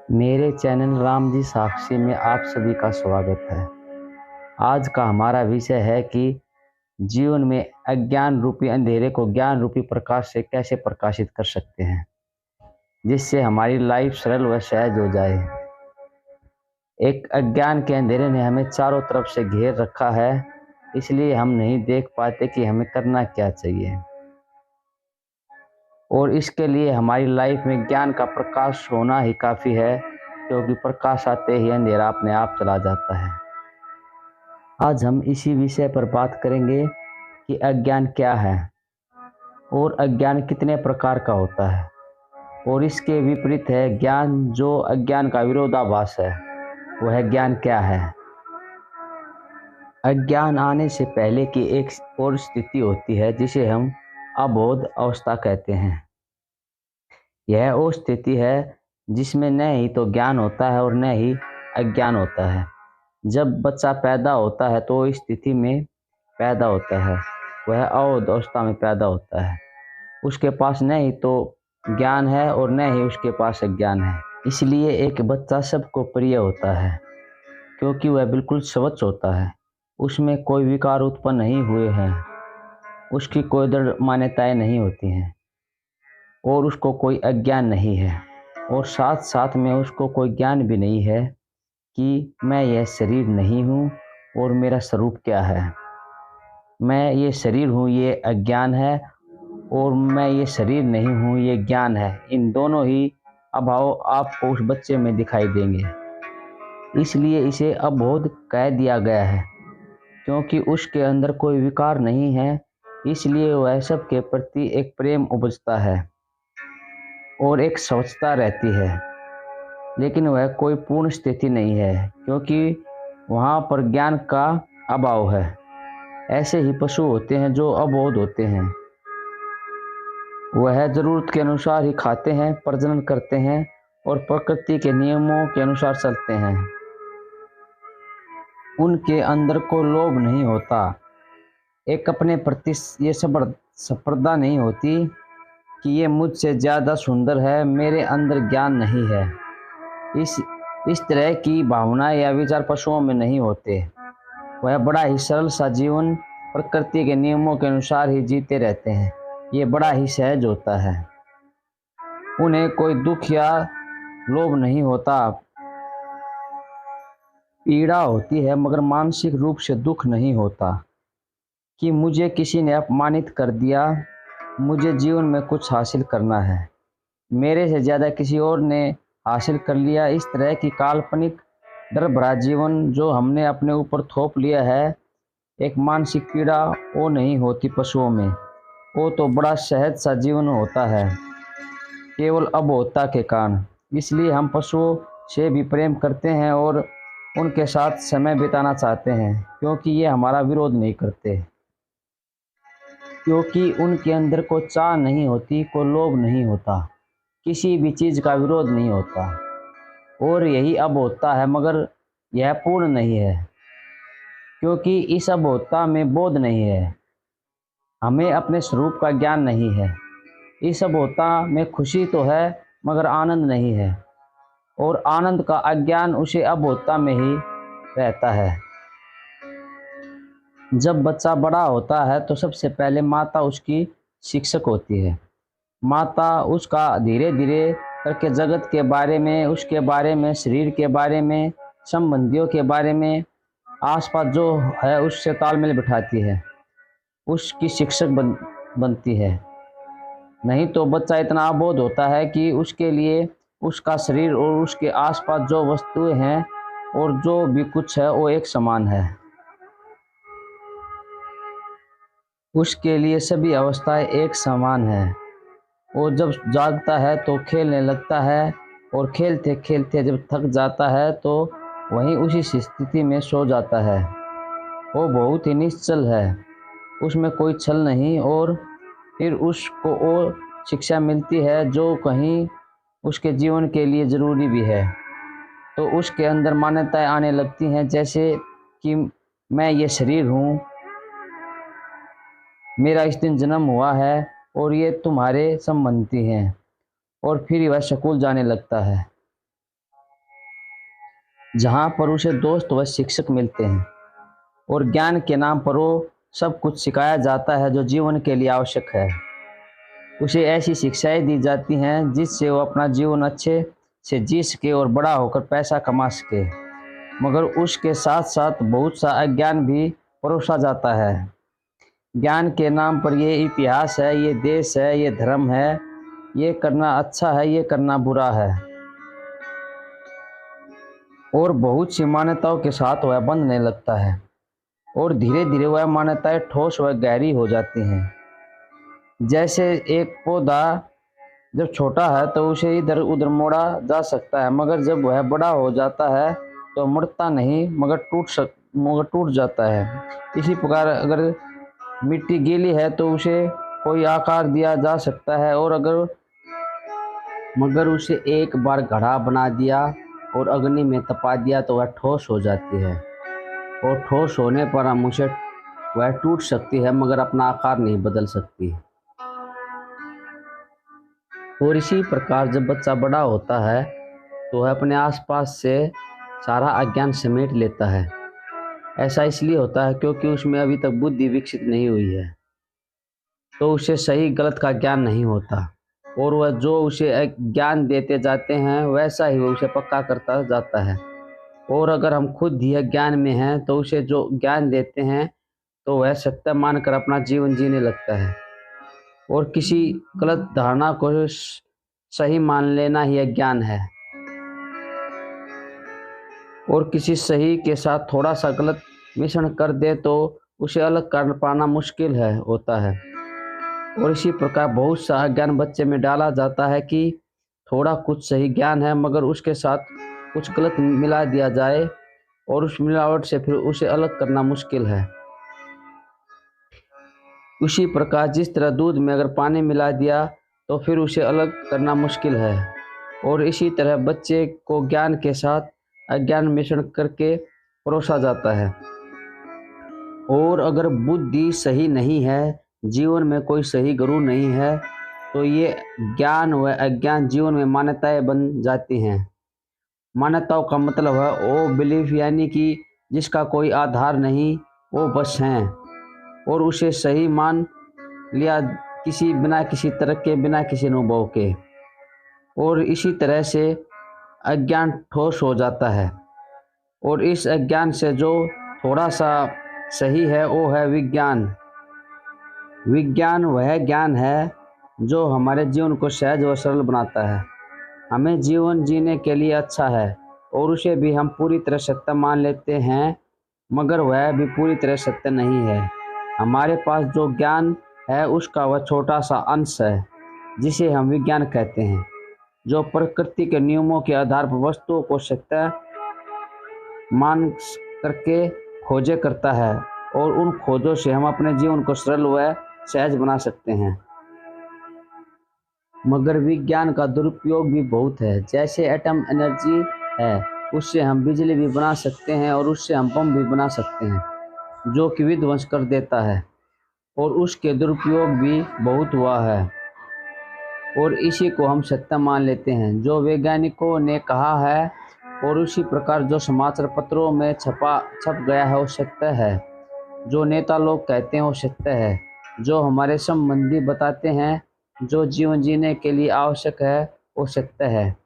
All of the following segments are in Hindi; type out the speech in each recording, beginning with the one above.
मेरे चैनल राम जी साक्षी में आप सभी का स्वागत है। आज का हमारा विषय है कि जीवन में अज्ञान रूपी अंधेरे को ज्ञान रूपी प्रकाश से कैसे प्रकाशित कर सकते हैं, जिससे हमारी लाइफ सरल व सहज हो जाए। एक अज्ञान के अंधेरे ने हमें चारों तरफ से घेर रखा है, इसलिए हम नहीं देख पाते कि हमें करना क्या चाहिए। और इसके लिए हमारी लाइफ में ज्ञान का प्रकाश होना ही काफ़ी है, क्योंकि प्रकाश आते ही अंधेरा अपने आप चला जाता है। आज हम इसी विषय पर बात करेंगे कि अज्ञान क्या है और अज्ञान कितने प्रकार का होता है, और इसके विपरीत है ज्ञान, जो अज्ञान का विरोधाभास है। वह ज्ञान क्या है? अज्ञान आने से पहले की एक और स्थिति होती है जिसे हम अबोध अवस्था कहते हैं। यह वो स्थिति है जिसमें न ही तो ज्ञान होता है और न ही अज्ञान होता है। जब बच्चा पैदा होता है तो इस स्थिति में पैदा होता है, वह अबोध अवस्था में पैदा होता है। उसके पास न ही तो ज्ञान है और न ही उसके पास अज्ञान है। इसलिए एक बच्चा सबको प्रिय होता है, क्योंकि वह बिल्कुल स्वच्छ होता है। उसमें कोई विकार उत्पन्न नहीं हुए हैं, उसकी कोई दृढ़ मान्यताएं नहीं होती हैं और उसको कोई अज्ञान नहीं है। और साथ साथ में उसको कोई ज्ञान भी नहीं है कि मैं यह शरीर नहीं हूँ और मेरा स्वरूप क्या है। मैं ये शरीर हूँ, ये अज्ञान है, और मैं ये शरीर नहीं हूँ, ये ज्ञान है। इन दोनों ही अभाव आपको उस बच्चे में दिखाई देंगे। इसलिए इसे अबोध कह दिया गया है, क्योंकि उसके अंदर कोई विकार नहीं है। इसलिए वह सबके प्रति एक प्रेम उपजता है और एक स्वच्छता रहती है। लेकिन वह कोई पूर्ण स्थिति नहीं है, क्योंकि वहाँ पर ज्ञान का अभाव है। ऐसे ही पशु होते हैं जो अबोध होते हैं। वह जरूरत के अनुसार ही खाते हैं, प्रजनन करते हैं और प्रकृति के नियमों के अनुसार चलते हैं। उनके अंदर को लोभ नहीं होता, एक अपने प्रति ये स्पर्धा नहीं होती कि ये मुझसे ज़्यादा सुंदर है, मेरे अंदर ज्ञान नहीं है। इस तरह की भावना या विचार पशुओं में नहीं होते। वह बड़ा ही सरल सा जीवन प्रकृति के नियमों के अनुसार ही जीते रहते हैं। ये बड़ा ही सहज होता है। उन्हें कोई दुख या लोभ नहीं होता। पीड़ा होती है मगर मानसिक रूप से दुख नहीं होता कि मुझे किसी ने अपमानित कर दिया, मुझे जीवन में कुछ हासिल करना है, मेरे से ज़्यादा किसी और ने हासिल कर लिया। इस तरह की काल्पनिक डर भरा जीवन जो हमने अपने ऊपर थोप लिया है, एक मानसिक पीड़ा वो नहीं होती पशुओं में। वो तो बड़ा सहज सा जीवन होता है, केवल अबोधता के कारण। इसलिए हम पशुओं से भी प्रेम करते हैं और उनके साथ समय बिताना चाहते हैं, क्योंकि ये हमारा विरोध नहीं करते, क्योंकि उनके अंदर कोई चाह नहीं होती, कोई लोभ नहीं होता, किसी भी चीज़ का विरोध नहीं होता। और यही अबोधता है, मगर यह पूर्ण नहीं है, क्योंकि इस अबोधता में बोध नहीं है। हमें अपने स्वरूप का ज्ञान नहीं है। इस अबोधता में खुशी तो है मगर आनंद नहीं है, और आनंद का अज्ञान उसे अबोधता में ही रहता है। जब बच्चा बड़ा होता है तो सबसे पहले माता उसकी शिक्षक होती है। माता उसका धीरे धीरे करके जगत के बारे में, उसके बारे में, शरीर के बारे में, संबंधियों के बारे में, आसपास जो है उससे तालमेल बिठाती है, उसकी शिक्षक बनती है। नहीं तो बच्चा इतना अबोध होता है कि उसके लिए उसका शरीर और उसके आसपास जो वस्तुएं हैं और जो भी कुछ है वो एक समान है। उसके लिए सभी अवस्थाएं एक समान है। वो जब जागता है तो खेलने लगता है, और खेलते खेलते जब थक जाता है तो वहीं उसी स्थिति में सो जाता है। वो बहुत ही निश्चल है, उसमें कोई छल नहीं। और फिर उसको वो शिक्षा मिलती है जो कहीं उसके जीवन के लिए ज़रूरी भी है। तो उसके अंदर मान्यताएं आने लगती हैं, जैसे कि मैं ये शरीर हूँ, मेरा इस दिन जन्म हुआ है और ये तुम्हारे संबंधी हैं। और फिर वह स्कूल जाने लगता है। जहाँ पर उसे दोस्त व शिक्षक मिलते हैं और ज्ञान के नाम पर वो सब कुछ सिखाया जाता है जो जीवन के लिए आवश्यक है। उसे ऐसी शिक्षाएं दी जाती हैं जिससे वो अपना जीवन अच्छे से जी सके और बड़ा होकर पैसा कमा सके, मगर उसके साथ साथ बहुत सा अज्ञान भी परोसा जाता है। ज्ञान के नाम पर ये इतिहास है, ये देश है, ये धर्म है, ये करना अच्छा है, ये करना बुरा है, और बहुत सी मान्यताओं के साथ वह बंधने लगता है और धीरे धीरे वह मान्यताएं ठोस व गहरी हो जाती हैं। जैसे एक पौधा जब छोटा है तो उसे इधर उधर मोड़ा जा सकता है, मगर जब वह बड़ा हो जाता है तो मुड़ता नहीं मगर टूट जाता है। इसी प्रकार अगर मिट्टी गीली है तो उसे कोई आकार दिया जा सकता है, और मगर उसे एक बार घड़ा बना दिया और अग्नि में तपा दिया तो वह ठोस हो जाती है, और ठोस होने पर हम उसे वह टूट सकती है मगर अपना आकार नहीं बदल सकती। और इसी प्रकार जब बच्चा बड़ा होता है तो वह अपने आसपास से सारा अज्ञान समेट लेता है। ऐसा इसलिए होता है क्योंकि उसमें अभी तक बुद्धि विकसित नहीं हुई है, तो उसे सही गलत का ज्ञान नहीं होता, और वह जो उसे ज्ञान देते जाते हैं वैसा ही वो उसे पक्का करता जाता है। और अगर हम खुद ही अज्ञान में हैं तो उसे जो ज्ञान देते हैं तो वह सत्य मानकर अपना जीवन जीने लगता है, और किसी गलत धारणा को सही मान लेना ही अज्ञान है। और किसी सही के साथ थोड़ा सा गलत मिश्रण कर दे तो उसे अलग कर पाना मुश्किल होता है। और इसी प्रकार बहुत सा अज्ञान बच्चे में डाला जाता है कि थोड़ा कुछ सही ज्ञान है मगर उसके साथ कुछ गलत मिला दिया जाए, और उस मिलावट से फिर उसे अलग करना मुश्किल है। उसी प्रकार जिस तरह दूध में अगर पानी मिला दिया तो फिर उसे अलग करना मुश्किल है, और इसी तरह बच्चे को ज्ञान के साथ अज्ञान मिश्रण करके परोसा जाता है। और अगर बुद्धि सही नहीं है, जीवन में कोई सही गुरु नहीं है, तो ये ज्ञान व अज्ञान जीवन में मान्यताएं बन जाती हैं। मान्यताओं का मतलब है वो बिलीफ, यानी कि जिसका कोई आधार नहीं, वो बस हैं, और उसे सही मान लिया बिना किसी तरह के, बिना किसी अनुभव के। और इसी तरह से अज्ञान ठोस हो जाता है, और इस अज्ञान से जो थोड़ा सा सही है वो है विज्ञान। विज्ञान वह ज्ञान है जो हमारे जीवन को सहज व सरल बनाता है, हमें जीवन जीने के लिए अच्छा है, और उसे भी हम पूरी तरह सत्य मान लेते हैं, मगर वह भी पूरी तरह सत्य नहीं है। हमारे पास जो ज्ञान है उसका वह छोटा सा अंश है जिसे हम विज्ञान कहते हैं, जो प्रकृति के नियमों के आधार पर वस्तुओं को सत्य मान करके खोजे करता है, और उन खोजों से हम अपने जीवन को सरल व सहज बना सकते हैं। मगर विज्ञान का दुरुपयोग भी बहुत है। जैसे एटम एनर्जी है, उससे हम बिजली भी बना सकते हैं और उससे हम बम भी बना सकते हैं जो कि विध्वंस कर देता है, और उसके दुरुपयोग भी बहुत हुआ है, और इसी को हम सत्य मान लेते हैं जो वैज्ञानिकों ने कहा है, और उसी प्रकार जो समाचार पत्रों में छप गया है वो सत्य है, जो नेता लोग कहते हैं वो सत्य है, जो हमारे संबंधी बताते हैं जो जीवन जीने के लिए आवश्यक है वो सत्य है।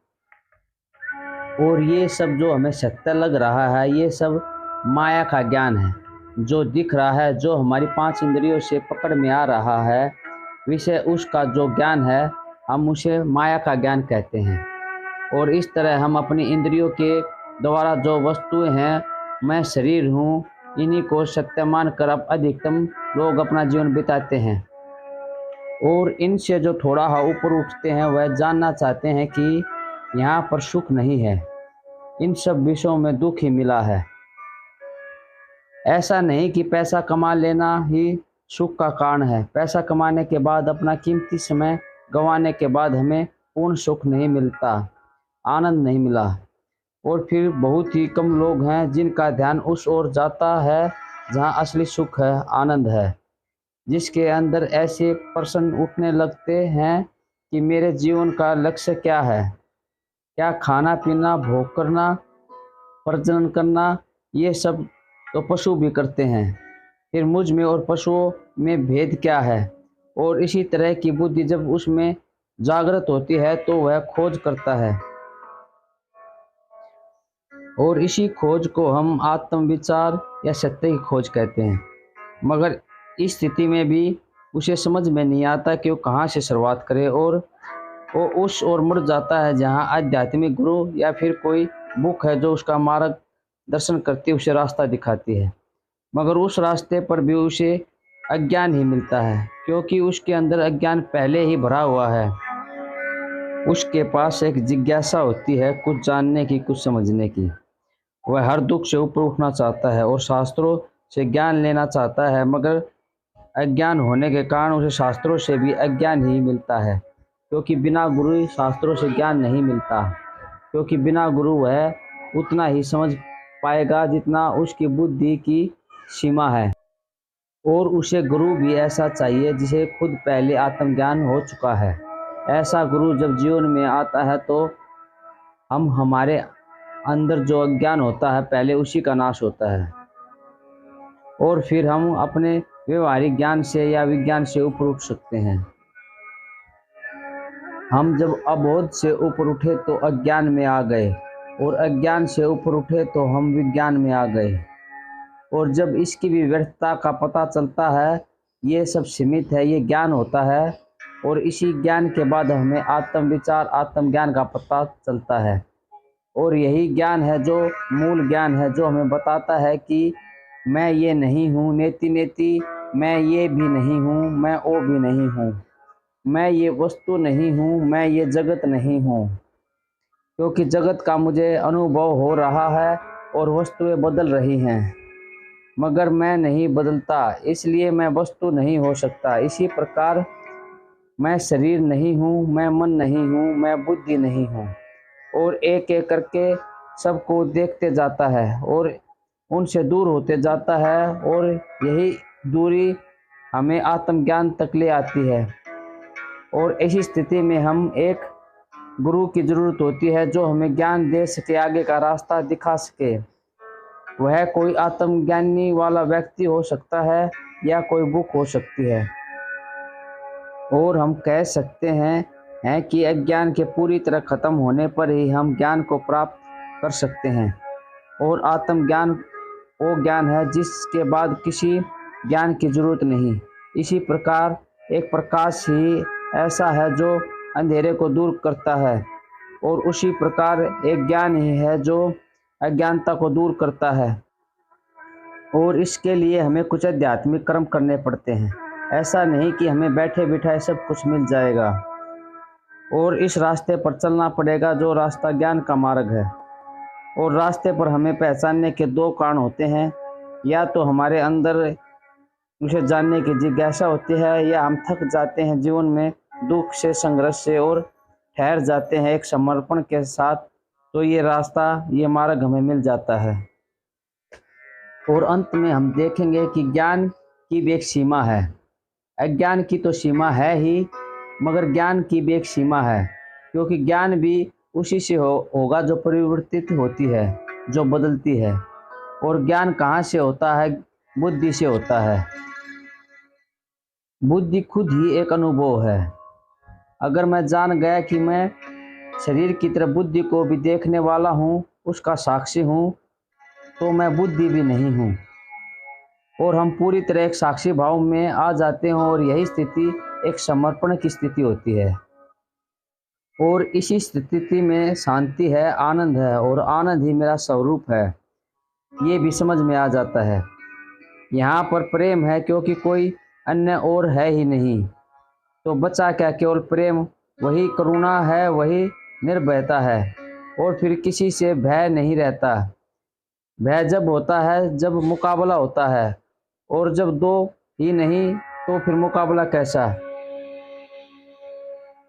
और ये सब जो हमें सत्य लग रहा है ये सब माया का ज्ञान है, जो दिख रहा है, जो हमारी 5 इंद्रियों से पकड़ में आ रहा है विषय, उसका जो ज्ञान है हम उसे माया का ज्ञान कहते हैं। और इस तरह हम अपनी इंद्रियों के द्वारा जो वस्तुएं हैं, मैं शरीर हूँ, इन्हीं को सत्य मानकर अब अधिकतम लोग अपना जीवन बिताते हैं, और इनसे जो थोड़ा ऊपर उठते हैं वह जानना चाहते हैं कि यहाँ पर सुख नहीं है, इन सब विषयों में दुख ही मिला है। ऐसा नहीं कि पैसा कमा लेना ही सुख का कारण है। पैसा कमाने के बाद अपना कीमती समय गंवाने के बाद हमें पूर्ण सुख नहीं मिलता, आनंद नहीं मिला। और फिर बहुत ही कम लोग हैं जिनका ध्यान उस ओर जाता है जहाँ असली सुख है, आनंद है, जिसके अंदर ऐसे प्रश्न उठने लगते हैं कि मेरे जीवन का लक्ष्य क्या है? क्या खाना पीना भोग करना, प्रजनन करना, ये सब तो पशु भी करते हैं। फिर मुझ में और पशुओं में भेद क्या है? और इसी तरह की बुद्धि जब उसमें जागृत होती है तो वह खोज करता है, और इसी खोज को हम आत्मविचार या सत्य की खोज कहते हैं। मगर इस स्थिति में भी उसे समझ में नहीं आता कि वो कहाँ से शुरुआत करे, और वो उस ओर मुड़ जाता है जहाँ आध्यात्मिक गुरु या फिर कोई बुक है जो उसका मार्ग दर्शन करती उसे रास्ता दिखाती है। मगर उस रास्ते पर भी उसे अज्ञान ही मिलता है, क्योंकि उसके अंदर अज्ञान पहले ही भरा हुआ है। उसके पास एक जिज्ञासा होती है, कुछ जानने की, कुछ समझने की। वह हर दुख से ऊपर उठना चाहता है और शास्त्रों से ज्ञान लेना चाहता है, मगर अज्ञान होने के कारण उसे शास्त्रों से भी अज्ञान ही मिलता है, क्योंकि बिना गुरु शास्त्रों से ज्ञान नहीं मिलता। क्योंकि बिना गुरु वह उतना ही समझ पाएगा जितना उसकी बुद्धि की सीमा है, और उसे गुरु भी ऐसा चाहिए जिसे खुद पहले आत्मज्ञान हो चुका है। ऐसा गुरु जब जीवन में आता है तो हमारे अंदर जो अज्ञान होता है पहले उसी का नाश होता है, और फिर हम अपने व्यवहारिक ज्ञान से या विज्ञान से ऊपर उठ सकते हैं। हम जब अबोध से ऊपर उठे तो अज्ञान में आ गए, और अज्ञान से ऊपर उठे तो हम विज्ञान में आ गए। और जब इसकी भी व्यर्थता का पता चलता है, ये सब सीमित है, ये ज्ञान होता है, और इसी ज्ञान के बाद हमें आत्मविचार आत्मज्ञान का पता चलता है। और यही ज्ञान है जो मूल ज्ञान है, जो हमें बताता है कि मैं ये नहीं हूँ, नेति नेति मैं ये भी नहीं हूँ, मैं वो भी नहीं हूँ, मैं ये वस्तु नहीं हूँ, मैं ये जगत नहीं हूँ। क्योंकि जगत का मुझे अनुभव हो रहा है और वस्तुएं बदल रही हैं, मगर मैं नहीं बदलता, इसलिए मैं वस्तु नहीं हो सकता। इसी प्रकार मैं शरीर नहीं हूँ, मैं मन नहीं हूँ, मैं बुद्धि नहीं हूँ। और एक एक करके सबको देखते जाता है और उनसे दूर होते जाता है, और यही दूरी हमें आत्मज्ञान तक ले आती है। और ऐसी स्थिति में हम एक गुरु की ज़रूरत होती है जो हमें ज्ञान दे सके, आगे का रास्ता दिखा सके। वह कोई आत्मज्ञानी वाला व्यक्ति हो सकता है या कोई बुक हो सकती है। और हम कह सकते हैं कि अज्ञान के पूरी तरह खत्म होने पर ही हम ज्ञान को प्राप्त कर सकते हैं। और आत्मज्ञान वो ज्ञान है जिसके बाद किसी ज्ञान की जरूरत नहीं। इसी प्रकार एक प्रकाश ही ऐसा है जो अंधेरे को दूर करता है, और उसी प्रकार एक ज्ञान ही है जो अज्ञानता को दूर करता है। और इसके लिए हमें कुछ आध्यात्मिक कर्म करने पड़ते हैं। ऐसा नहीं कि हमें बैठे बिठाए सब कुछ मिल जाएगा, और इस रास्ते पर चलना पड़ेगा जो रास्ता ज्ञान का मार्ग है। और रास्ते पर हमें पहचानने के दो कारण होते हैं, या तो हमारे अंदर उसे जानने की जिज्ञासा होती है, या हम थक जाते हैं जीवन में दुख से, संघर्ष से, और ठहर जाते हैं एक समर्पण के साथ, तो ये रास्ता, ये मार्ग हमें मिल जाता है। और अंत में हम देखेंगे कि ज्ञान की भी एक सीमा है। अज्ञान की तो सीमा है ही, मगर ज्ञान की भी एक सीमा है, क्योंकि ज्ञान भी उसी से होगा जो परिवर्तित होती है, जो बदलती है। और ज्ञान कहाँ से होता है? बुद्धि से होता है। बुद्धि खुद ही एक अनुभव है। अगर मैं जान गया कि मैं शरीर की तरह बुद्धि को भी देखने वाला हूँ, उसका साक्षी हूँ, तो मैं बुद्धि भी नहीं हूँ। और हम पूरी तरह एक साक्षी भाव में आ जाते हैं, और यही स्थिति एक समर्पण की स्थिति होती है। और इसी स्थिति में शांति है, आनंद है, और आनंद ही मेरा स्वरूप है, ये भी समझ में आ जाता है। यहाँ पर प्रेम है, क्योंकि कोई अन्य और है ही नहीं, तो बचा क्या? केवल प्रेम, वही करुणा है, वही निर्भयता है। और फिर किसी से भय नहीं रहता। भय जब होता है जब मुकाबला होता है, और जब दो ही नहीं तो फिर मुकाबला कैसा?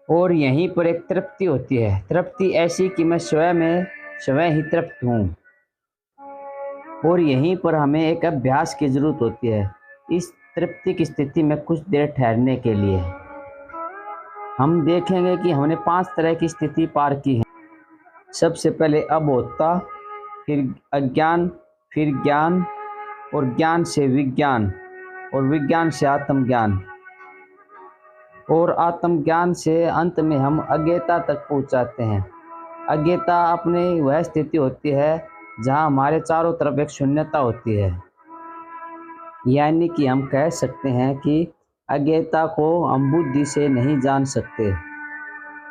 और यहीं पर एक तृप्ति होती है, तृप्ति ऐसी कि मैं स्वयं ही तृप्त हूँ। और यहीं पर हमें एक अभ्यास की जरूरत होती है, इस तृप्ति की स्थिति में कुछ देर ठहरने के लिए। हम देखेंगे कि हमने 5 तरह की स्थिति पार की है। सबसे पहले अबोधता, फिर अज्ञान, फिर ज्ञान, और ज्ञान से विज्ञान, और विज्ञान से आत्मज्ञान, और आत्मज्ञान से अंत में हम अज्ञेयता तक पहुँच जाते हैं। अज्ञेयता अपनी वह स्थिति होती है जहाँ हमारे चारों तरफ एक शून्यता होती है। यानी कि हम कह सकते हैं कि अज्ञेयता को हम बुद्धि से नहीं जान सकते,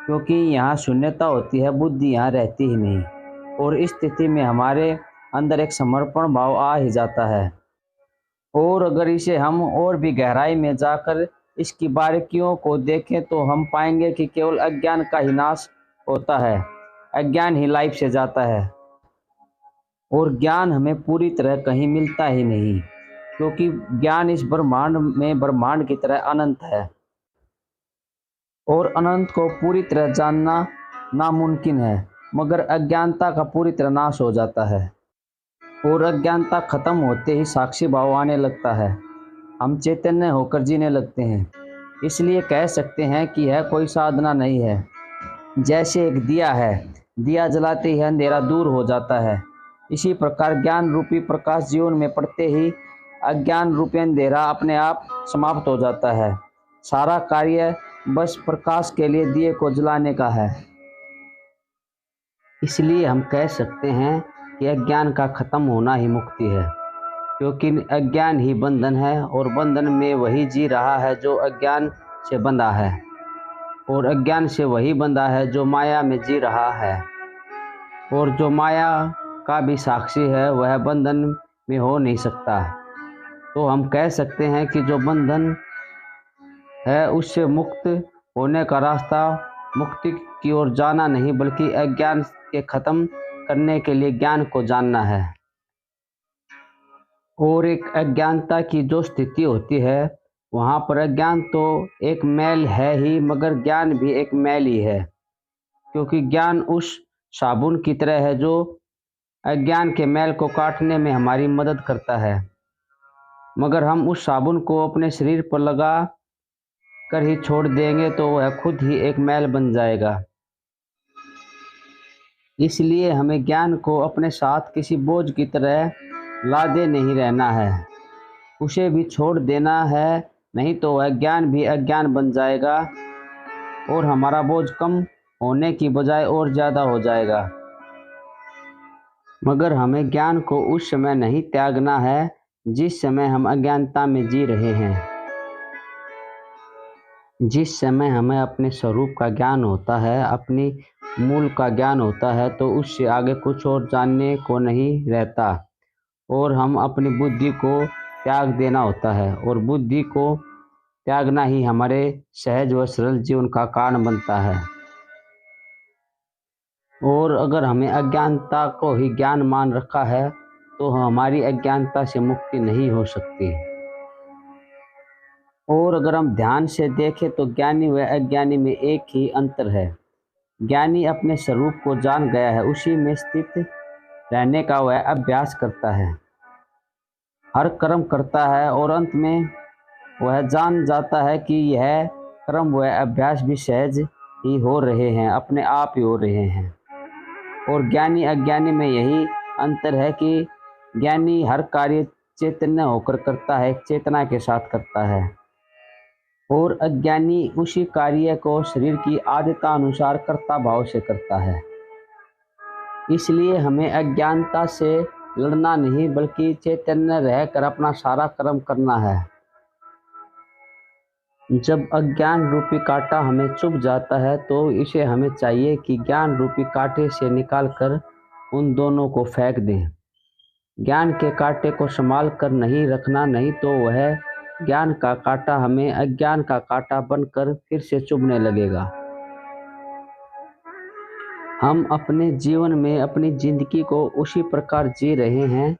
क्योंकि यहाँ शून्यता होती है, बुद्धि यहाँ रहती ही नहीं। और इस स्थिति में हमारे अंदर एक समर्पण भाव आ ही जाता है। और अगर इसे हम और भी गहराई में जाकर इसकी बारीकियों को देखें तो हम पाएंगे कि केवल अज्ञान का ही नाश होता है, अज्ञान ही लाइफ से जाता है, और ज्ञान हमें पूरी तरह कहीं मिलता ही नहीं, क्योंकि ज्ञान इस ब्रह्मांड में ब्रह्मांड की तरह अनंत है, और अनंत को पूरी तरह जानना नामुमकिन है। मगर अज्ञानता का पूरी तरह नाश हो जाता है, और अज्ञानता खत्म होते ही साक्षी भाव आने लगता है, हम चैतन्य होकर जीने लगते हैं। इसलिए कह सकते हैं कि यह कोई साधना नहीं है। जैसे एक दिया है, दिया जलाते ही अंधेरा दूर हो जाता है, इसी प्रकार ज्ञान रूपी प्रकाश जीवन में पड़ते ही अज्ञान रूपी अंधेरा अपने आप समाप्त हो जाता है। सारा कार्य बस प्रकाश के लिए दिए को जलाने का है। इसलिए हम कह सकते हैं कि अज्ञान का खत्म होना ही मुक्ति है, क्योंकि अज्ञान ही बंधन है, और बंधन में वही जी रहा है जो अज्ञान से बंधा है, और अज्ञान से वही बंधा है जो माया में जी रहा है, और जो माया का भी साक्षी है वह बंधन में हो नहीं सकता। तो हम कह सकते हैं कि जो बंधन है उससे मुक्त होने का रास्ता मुक्ति की ओर जाना नहीं, बल्कि अज्ञान के खत्म करने के लिए ज्ञान को जानना है। और एक अज्ञानता की जो स्थिति होती है वहाँ पर अज्ञान तो एक मैल है ही, मगर ज्ञान भी एक मैल ही है, क्योंकि ज्ञान उस साबुन की तरह है जो अज्ञान के मैल को काटने में हमारी मदद करता है। मगर हम उस साबुन को अपने शरीर पर लगा कर ही छोड़ देंगे तो वह खुद ही एक मैल बन जाएगा। इसलिए हमें ज्ञान को अपने साथ किसी बोझ की तरह लादे नहीं रहना है, उसे भी छोड़ देना है, नहीं तो वह ज्ञान भी अज्ञान बन जाएगा और हमारा बोझ कम होने की बजाय और ज़्यादा हो जाएगा। मगर हमें ज्ञान को उस समय नहीं त्यागना है जिस समय हम अज्ञानता में जी रहे हैं। जिस समय हमें अपने स्वरूप का ज्ञान होता है, अपनी मूल का ज्ञान होता है, तो उससे आगे कुछ और जानने को नहीं रहता, और हम अपनी बुद्धि को त्याग देना होता है, और बुद्धि को त्यागना ही हमारे सहज व सरल जीवन का कारण बनता है। और अगर हमें अज्ञानता को ही ज्ञान मान रखा है तो हमारी अज्ञानता से मुक्ति नहीं हो सकती। और अगर हम ध्यान से देखें तो ज्ञानी व अज्ञानी में एक ही अंतर है। ज्ञानी अपने स्वरूप को जान गया है, उसी में स्थित रहने का वह अभ्यास करता है, हर कर्म करता है, और अंत में वह जान जाता है कि यह कर्म व अभ्यास भी सहज ही हो रहे हैं, अपने आप ही हो रहे हैं। और ज्ञानी अज्ञानी में यही अंतर है कि ज्ञानी हर कार्य चैतन्य होकर करता है, चेतना के साथ करता है, और अज्ञानी उसी कार्य को शरीर की आदता अनुसार कर्ता भाव से करता है। इसलिए हमें अज्ञानता से लड़ना नहीं, बल्कि चैतन्य रहकर अपना सारा कर्म करना है। जब अज्ञान रूपी कांटा हमें चुभ जाता है तो इसे हमें चाहिए कि ज्ञान रूपी कांटे से निकालकर उन दोनों को फेंक दें। ज्ञान के कांटे को संभाल कर नहीं रखना, नहीं तो वह ज्ञान का कांटा हमें अज्ञान का कांटा बनकर फिर से चुभने लगेगा। हम अपने जीवन में अपनी जिंदगी को उसी प्रकार जी रहे हैं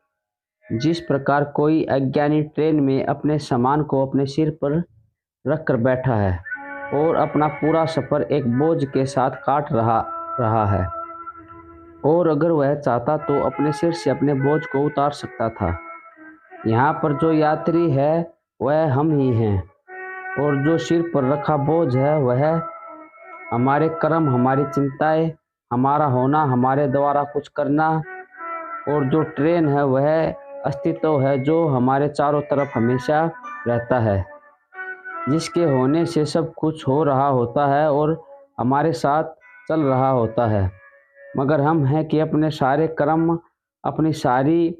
जिस प्रकार कोई अज्ञानी ट्रेन में अपने सामान को अपने सिर पर रख कर बैठा है और अपना पूरा सफ़र एक बोझ के साथ काट रहा है, और अगर वह चाहता तो अपने सिर से अपने बोझ को उतार सकता था। यहाँ पर जो यात्री है वह हम ही हैं, और जो सिर पर रखा बोझ है वह हमारे कर्म, हमारी चिंताएं, हमारा होना, हमारे द्वारा कुछ करना, और जो ट्रेन है वह अस्तित्व है जो हमारे चारों तरफ हमेशा रहता है, जिसके होने से सब कुछ हो रहा होता है और हमारे साथ चल रहा होता है। मगर हम हैं कि अपने सारे कर्म, अपनी सारी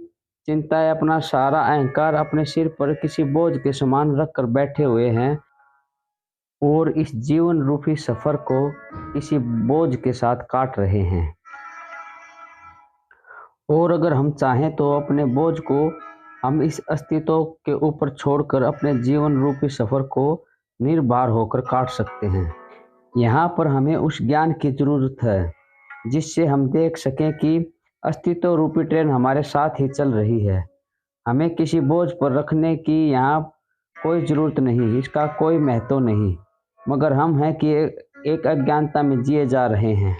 चिंताएं, अपना सारा अहंकार अपने सिर पर किसी बोझ के समान रख कर बैठे हुए हैं और इस जीवन रूपी सफ़र को किसी बोझ के साथ काट रहे हैं। और अगर हम चाहें तो अपने बोझ को हम इस अस्तित्व के ऊपर छोड़कर अपने जीवन रूपी सफ़र को निर्भर होकर काट सकते हैं। यहाँ पर हमें उस ज्ञान की ज़रूरत है जिससे हम देख सकें कि अस्तित्व रूपी ट्रेन हमारे साथ ही चल रही है। हमें किसी बोझ पर रखने की यहाँ कोई ज़रूरत नहीं, इसका कोई महत्व नहीं, मगर हम हैं कि एक अज्ञानता में जिए जा रहे हैं।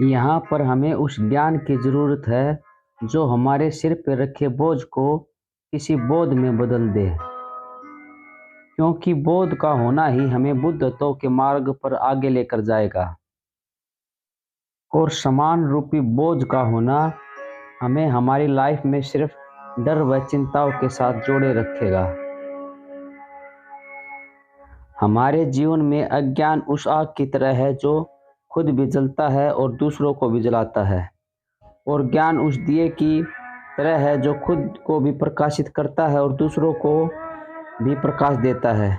यहाँ पर हमें उस ज्ञान की ज़रूरत है जो हमारे सिर पर रखे बोझ को किसी बोध में बदल दे, क्योंकि बोध का होना ही हमें बुद्धत्व के मार्ग पर आगे लेकर जाएगा और समान रूपी बोझ का होना हमें हमारी लाइफ में सिर्फ डर व चिंताओं के साथ जोड़े रखेगा। हमारे जीवन में अज्ञान उस आग की तरह है जो खुद भी जलता है और दूसरों को भी जलाता है, और ज्ञान उस दिए की तरह है जो खुद को भी प्रकाशित करता है और दूसरों को भी प्रकाश देता है।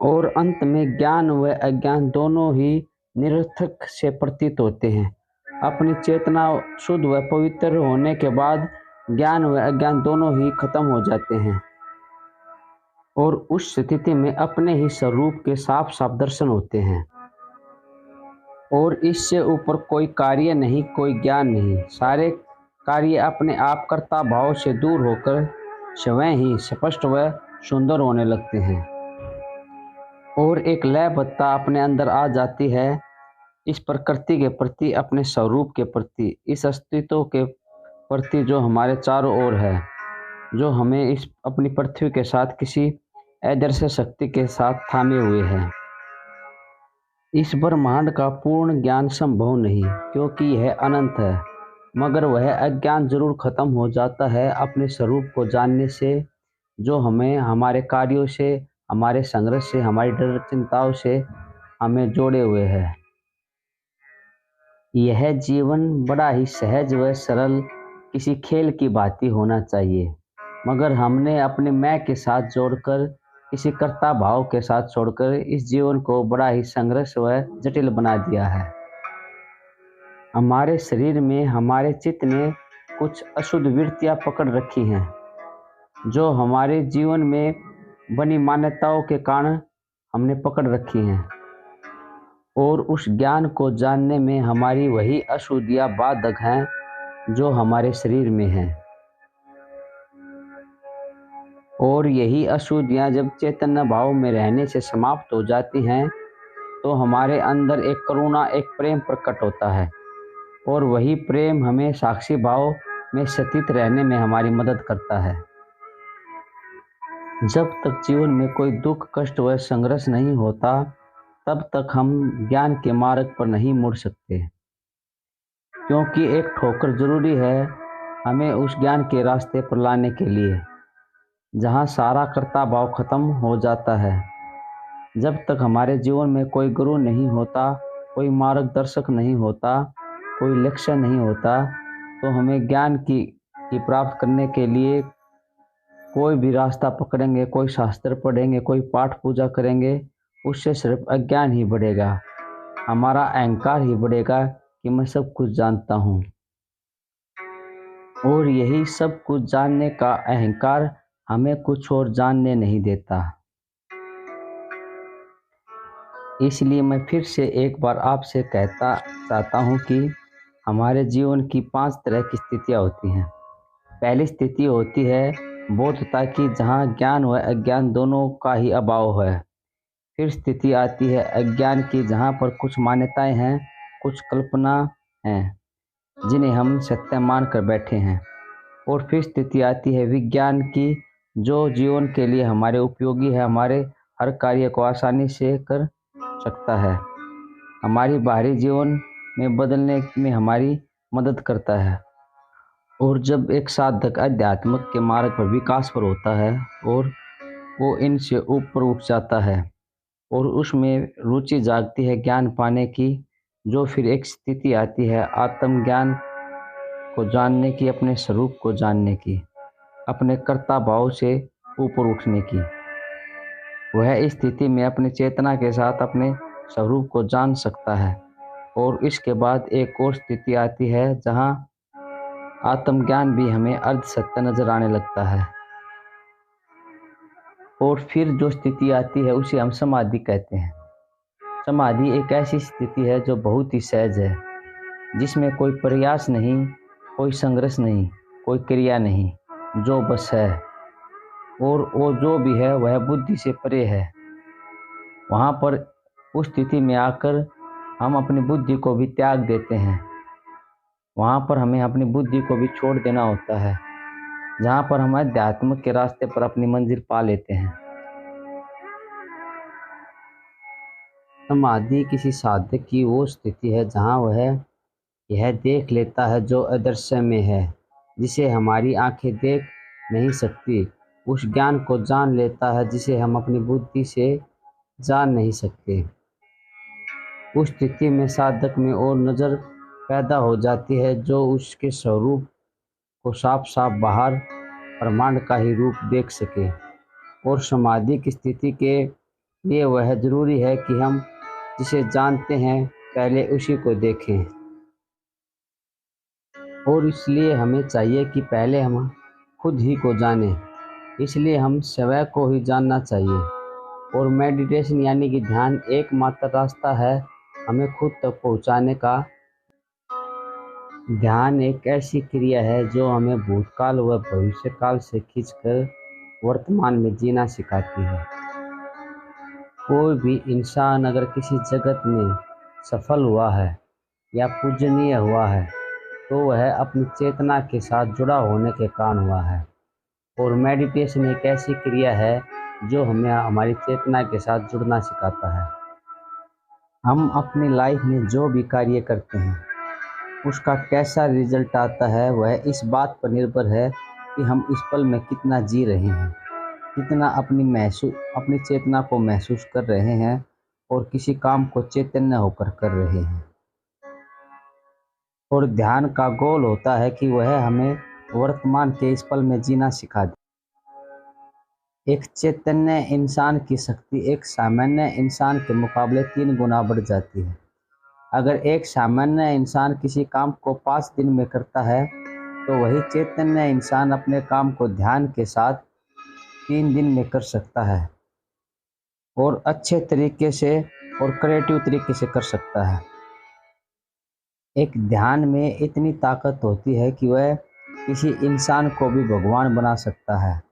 और अंत में ज्ञान व अज्ञान दोनों ही निरर्थक से प्रतीत होते हैं। अपनी चेतना शुद्ध व पवित्र होने के बाद ज्ञान व अज्ञान दोनों ही खत्म हो जाते हैं और उस स्थिति में अपने ही स्वरूप के साफ साफ दर्शन होते हैं। और इससे ऊपर कोई कार्य नहीं, कोई ज्ञान नहीं। सारे कार्य अपने आप कर्ता भाव से दूर होकर स्वयं ही स्पष्ट व सुंदर होने लगते हैं और एक लयबद्धता अपने अंदर आ जाती है, इस प्रकृति के प्रति, अपने स्वरूप के प्रति, इस अस्तित्व के प्रति जो हमारे चारों ओर है, जो हमें इस अपनी पृथ्वी के साथ किसी अदृश्य शक्ति के साथ थामे हुए हैं। इस ब्रह्मांड का पूर्ण ज्ञान संभव नहीं क्योंकि यह अनंत है, मगर वह अज्ञान जरूर खत्म हो जाता है अपने स्वरूप को जानने से, जो हमें हमारे कार्यों से, हमारे संघर्ष से, हमारी डर चिंताओं से हमें जोड़े हुए है। यह जीवन बड़ा ही सहज व सरल किसी खेल की भांति होना चाहिए, मगर हमने अपने मैं के साथ जोड़कर, किसी कर्ता भाव के साथ छोड़कर इस जीवन को बड़ा ही संघर्ष व जटिल बना दिया है। हमारे शरीर में हमारे चित्त ने कुछ अशुद्ध वृत्तियां पकड़ रखी हैं, जो हमारे जीवन में बनी मान्यताओं के कारण हमने पकड़ रखी हैं, और उस ज्ञान को जानने में हमारी वही अशुद्धियां बाधक हैं जो हमारे शरीर में हैं। और यही अशुद्धियां जब चैतन्य भाव में रहने से समाप्त हो जाती हैं तो हमारे अंदर एक करुणा, एक प्रेम प्रकट होता है, और वही प्रेम हमें साक्षी भाव में स्थित रहने में हमारी मदद करता है। जब तक जीवन में कोई दुख, कष्ट व संघर्ष नहीं होता, तब तक हम ज्ञान के मार्ग पर नहीं मुड़ सकते, क्योंकि एक ठोकर जरूरी है हमें उस ज्ञान के रास्ते पर लाने के लिए, जहाँ सारा कर्ता भाव खत्म हो जाता है। जब तक हमारे जीवन में कोई गुरु नहीं होता, कोई मार्गदर्शक नहीं होता, कोई लक्ष्य नहीं होता, तो हमें ज्ञान की प्राप्त करने के लिए कोई भी रास्ता पकड़ेंगे, कोई शास्त्र पढ़ेंगे, कोई पाठ पूजा करेंगे, उससे सिर्फ अज्ञान ही बढ़ेगा। हमारा अहंकार ही बढ़ेगा कि मैं सब कुछ जानता हूँ, और यही सब कुछ जानने का अहंकार हमें कुछ और जानने नहीं देता। इसलिए मैं फिर से एक बार आपसे कहता चाहता हूँ कि हमारे जीवन की 5 तरह की स्थितियाँ होती हैं। पहली स्थिति होती है बोधता की, जहाँ ज्ञान व अज्ञान दोनों का ही अभाव है। फिर स्थिति आती है अज्ञान की, जहाँ पर कुछ मान्यताएं हैं, कुछ कल्पना हैं जिन्हें हम सत्य मान कर बैठे हैं। और फिर स्थिति आती है विज्ञान की, जो जीवन के लिए हमारे उपयोगी है, हमारे हर कार्य को आसानी से कर सकता है। हमारी बाहरी जीवन में बदलने में हमारी मदद करता है। और जब एक साधक अध्यात्म के मार्ग पर विकास पर होता है और वो इनसे ऊपर उठ जाता है और उसमें रुचि जागती है ज्ञान पाने की, जो फिर एक स्थिति आती है आत्मज्ञान को जानने की, अपने स्वरूप को जानने की, अपने कर्ता भाव से ऊपर उठने की। वह इस स्थिति में अपनी चेतना के साथ अपने स्वरूप को जान सकता है। और इसके बाद एक और स्थिति आती है जहाँ आत्मज्ञान भी हमें अर्ध सत्य नजर आने लगता है। और फिर जो स्थिति आती है उसे हम समाधि कहते हैं। समाधि एक ऐसी स्थिति है जो बहुत ही सहज है, जिसमें कोई प्रयास नहीं, कोई संघर्ष नहीं, कोई क्रिया नहीं, जो बस है। और वो जो भी है वह बुद्धि से परे है। वहाँ पर उस स्थिति में आकर हम अपनी बुद्धि को भी त्याग देते हैं। वहाँ पर हमें अपनी बुद्धि को भी छोड़ देना होता है, जहाँ पर हम अध्यात्म के रास्ते पर अपनी मंजिल पा लेते हैं। समाधि किसी साधक की वो स्थिति है जहाँ वह यह देख लेता है जो अदृश्य में है, जिसे हमारी आंखें देख नहीं सकती। उस ज्ञान को जान लेता है जिसे हम अपनी बुद्धि से जान नहीं सकते। उस स्थिति में साधक में और नज़र पैदा हो जाती है जो उसके स्वरूप को साफ साफ बाहर ब्रह्मांड का ही रूप देख सके। और समाधि की स्थिति के लिए वह जरूरी है कि हम जिसे जानते हैं पहले उसी को देखें। और इसलिए हमें चाहिए कि पहले हम खुद ही को जानें। इसलिए हम स्वयं को ही जानना चाहिए। और मेडिटेशन यानी कि ध्यान एकमात्र रास्ता है हमें खुद तक पहुंचाने का। ध्यान एक ऐसी क्रिया है जो हमें भूतकाल व भविष्यकाल से खींचकर वर्तमान में जीना सिखाती है। कोई भी इंसान अगर किसी जगत में सफल हुआ है या पूजनीय हुआ है तो वह अपनी चेतना के साथ जुड़ा होने के कारण हुआ है। और मेडिटेशन एक ऐसी क्रिया है जो हमें हमारी चेतना के साथ जुड़ना सिखाता है। हम अपनी लाइफ में जो भी कार्य करते हैं उसका कैसा रिजल्ट आता है वह इस बात पर निर्भर है कि हम इस पल में कितना जी रहे हैं, कितना अपनी चेतना को महसूस कर रहे हैं और किसी काम को चैतन्य होकर कर रहे हैं। और ध्यान का गोल होता है कि वह हमें वर्तमान के इस पल में जीना सिखा दे। एक चैतन्य इंसान की शक्ति एक सामान्य इंसान के मुकाबले 3 गुना बढ़ जाती है। अगर एक सामान्य इंसान किसी काम को 5 दिन में करता है तो वही चैतन्य इंसान अपने काम को ध्यान के साथ 3 दिन में कर सकता है और अच्छे तरीके से और क्रिएटिव तरीके से कर सकता है। एक ध्यान में इतनी ताकत होती है कि वह किसी इंसान को भी भगवान बना सकता है।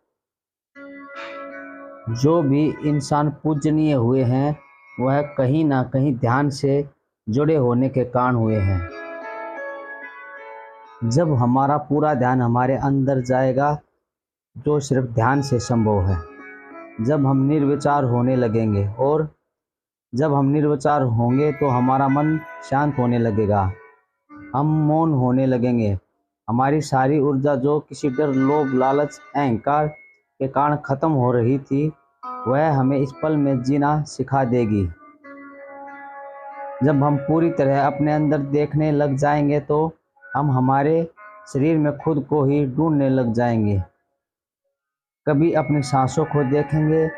जो भी इंसान पूजनीय हुए हैं वह कहीं ना कहीं ध्यान से जुड़े होने के कारण हुए हैं। जब हमारा पूरा ध्यान हमारे अंदर जाएगा जो सिर्फ ध्यान से संभव है, जब हम निर्विचार होने लगेंगे, और जब हम निर्विचार होंगे तो हमारा मन शांत होने लगेगा, हम मौन होने लगेंगे। हमारी सारी ऊर्जा जो किसी डर, लोभ, लालच, अहंकार के कारण खत्म हो रही थी वह हमें इस पल में जीना सिखा देगी। जब हम पूरी तरह अपने अंदर देखने लग जाएंगे तो हम हमारे शरीर में खुद को ही ढूंढने लग जाएंगे। कभी अपनी सांसों को देखेंगे,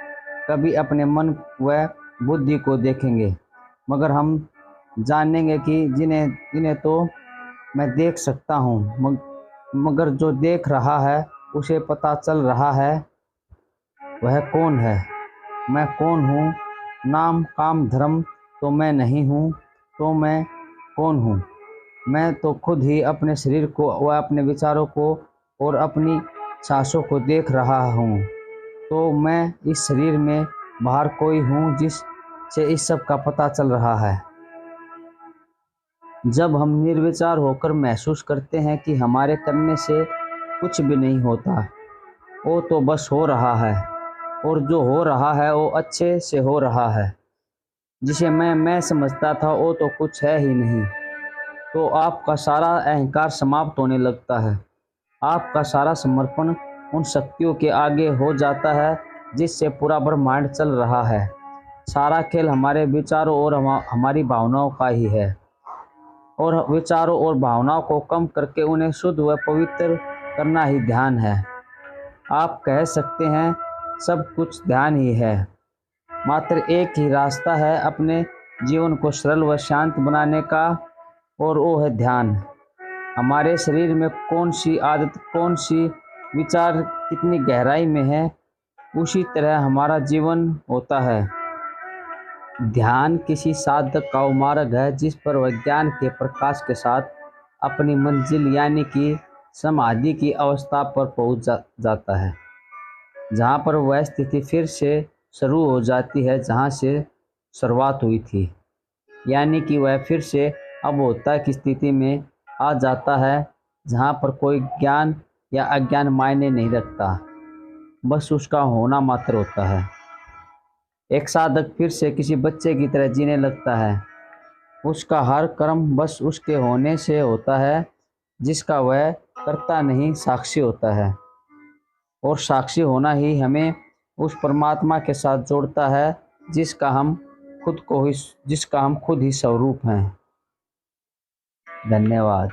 कभी अपने मन व बुद्धि को देखेंगे, मगर हम जानेंगे कि जिन्हें तो मैं देख सकता हूँ, मगर जो देख रहा है उसे पता चल रहा है वह कौन है। मैं कौन हूँ? नाम, काम, धर्म तो मैं नहीं हूँ, तो मैं कौन हूँ? मैं तो खुद ही अपने शरीर को व अपने विचारों को और अपनी सांसों को देख रहा हूँ। तो मैं इस शरीर में बाहर कोई हूँ जिससे इस सब का पता चल रहा है। जब हम निर्विचार होकर महसूस करते हैं कि हमारे करने से कुछ भी नहीं होता, वो तो बस हो रहा है, और जो हो रहा है वो अच्छे से हो रहा है। जिसे मैं समझता था वो तो कुछ है ही नहीं, तो आपका सारा अहंकार समाप्त होने लगता है। आपका सारा समर्पण उन शक्तियों के आगे हो जाता है जिससे पूरा ब्रह्मांड चल रहा है। सारा खेल हमारे विचारों और हमारी भावनाओं का ही है, और विचारों और भावनाओं को कम करके उन्हें शुद्ध व पवित्र करना ही ध्यान है। आप कह सकते हैं सब कुछ ध्यान ही है। मात्र एक ही रास्ता है अपने जीवन को सरल व शांत बनाने का, और वो है ध्यान। हमारे शरीर में कौन सी आदत, कौन सी विचार कितनी गहराई में है, उसी तरह हमारा जीवन होता है। ध्यान किसी साधक का वो मार्ग है जिस पर वह ज्ञान के प्रकाश के साथ अपनी मंजिल यानी कि समाधि की अवस्था पर पहुंच जाता है, जहाँ पर वह स्थिति फिर से शुरू हो जाती है जहाँ से शुरुआत हुई थी। यानी कि वह फिर से अबोधता की स्थिति में आ जाता है जहाँ पर कोई ज्ञान या अज्ञान मायने नहीं रखता, बस उसका होना मात्र होता है। एक साधक फिर से किसी बच्चे की तरह जीने लगता है। उसका हर कर्म बस उसके होने से होता है, जिसका वह करता नहीं साक्षी होता है। और साक्षी होना ही हमें उस परमात्मा के साथ जोड़ता है जिसका हम खुद ही स्वरूप हैं। धन्यवाद।